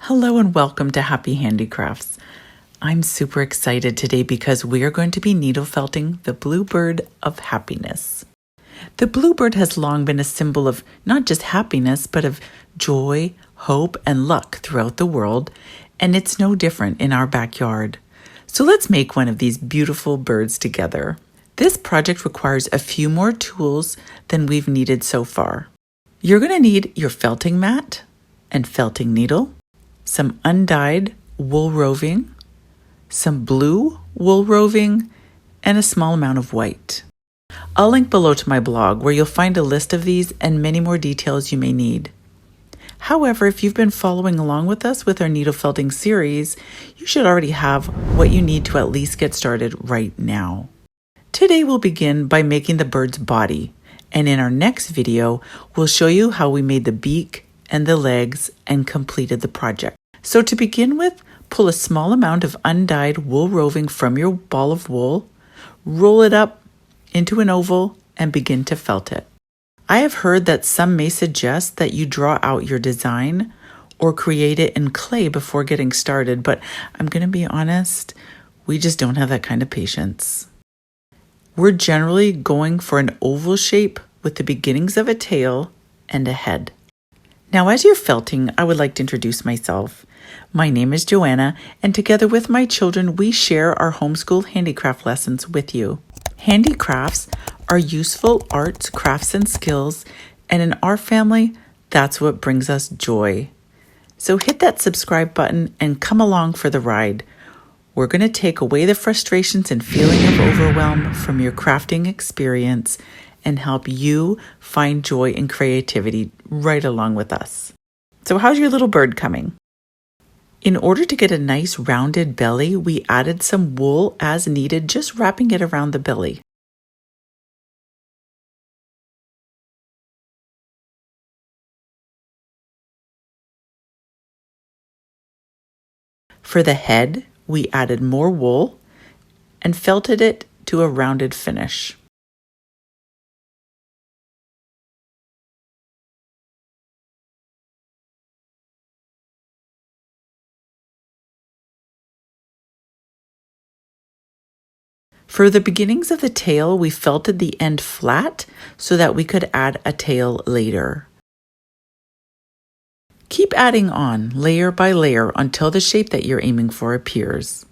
Hello and welcome to Happy Handicrafts. I'm super excited today because we are going to be needle felting the bluebird of happiness. The bluebird has long been a symbol of not just happiness, but of joy, hope, and luck throughout the world, and it's no different in our backyard. So let's make one of these beautiful birds together. This project requires a few more tools than we've needed so far. You're going to need your felting mat and felting needle, some undyed wool roving, some blue wool roving, and a small amount of white. I'll link below to my blog where you'll find a list of these and many more details you may need. However, if you've been following along with us with our needle felting series, you should already have what you need to at least get started right now. Today we'll begin by making the bird's body, and in our next video, we'll show you how we made the beak and the legs and completed the project. So to begin with, pull a small amount of undyed wool roving from your ball of wool, roll it up into an oval, and begin to felt it. I have heard that some may suggest that you draw out your design or create it in clay before getting started, but I'm going to be honest, we just don't have that kind of patience. We're generally going for an oval shape with the beginnings of a tail and a head. Now, as you're felting, I would like to introduce myself. My name is Joanna, and together with my children, we share our homeschool handicraft lessons with you. Handicrafts are useful arts, crafts, and skills, and in our family, that's what brings us joy. So hit that subscribe button and come along for the ride. We're going to take away the frustrations and feeling of overwhelm from your crafting experience and help you find joy and creativity right along with us. So how's your little bird coming? In order to get a nice rounded belly, we added some wool as needed, just wrapping it around the belly. For the head, we added more wool and felted it to a rounded finish. For the beginnings of the tail, we felted the end flat so that we could add a tail later. Keep adding on layer by layer until the shape that you're aiming for appears.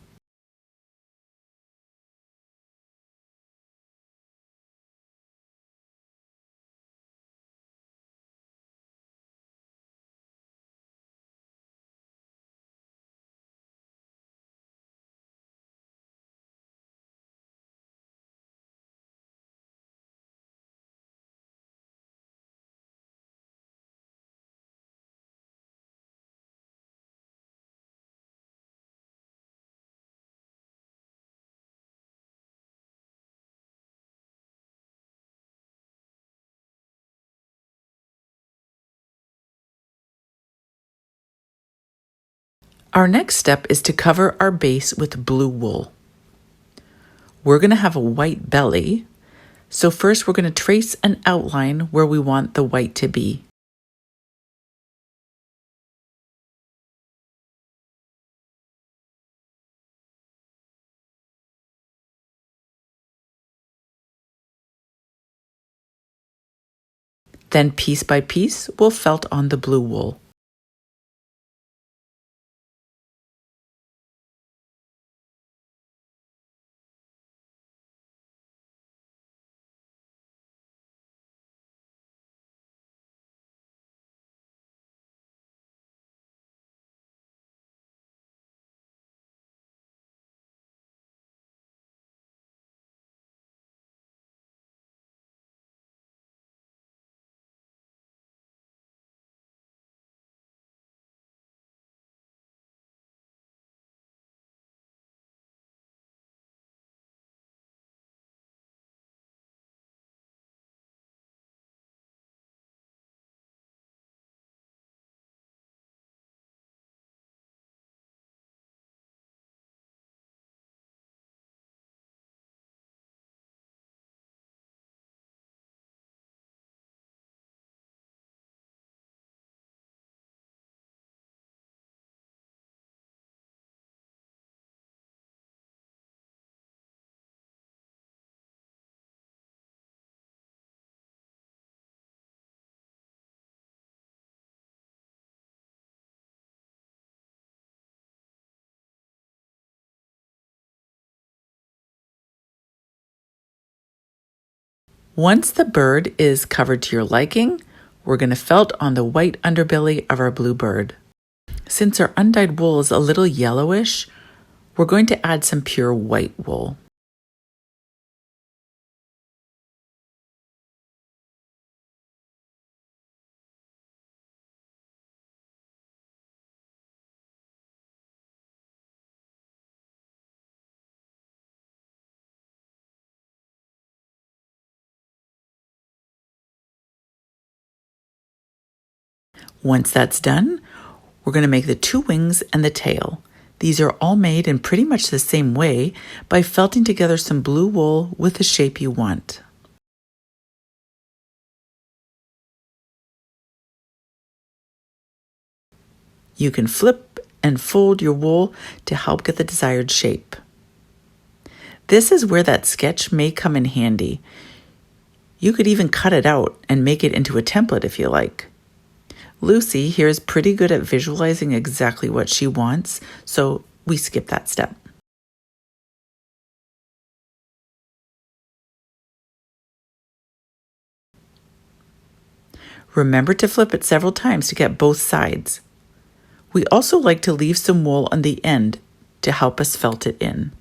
Our next step is to cover our base with blue wool. We're going to have a white belly, so first we're going to trace an outline where we want the white to be. Then piece by piece, we'll felt on the blue wool. Once the bird is covered to your liking, we're going to felt on the white underbelly of our blue bird. Since our undyed wool is a little yellowish, we're going to add some pure white wool. Once that's done, we're going to make the 2 wings and the tail. These are all made in pretty much the same way by felting together some blue wool with the shape you want. You can flip and fold your wool to help get the desired shape. This is where that sketch may come in handy. You could even cut it out and make it into a template if you like. Lucy here is pretty good at visualizing exactly what she wants, so we skip that step. Remember to flip it several times to get both sides. We also like to leave some wool on the end to help us felt it in.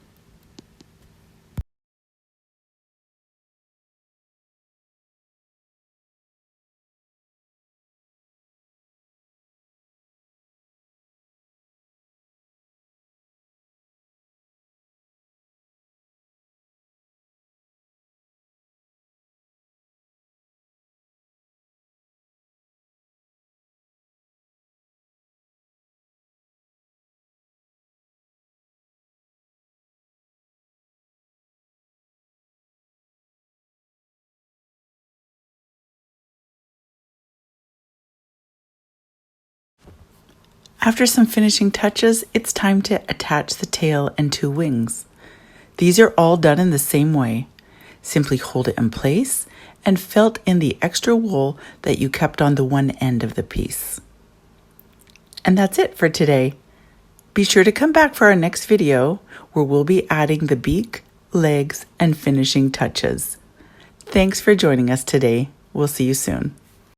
After some finishing touches, it's time to attach the tail and 2 wings. These are all done in the same way. Simply hold it in place and felt in the extra wool that you kept on the one end of the piece. And that's it for today. Be sure to come back for our next video where we'll be adding the beak, legs, and finishing touches. Thanks for joining us today. We'll see you soon.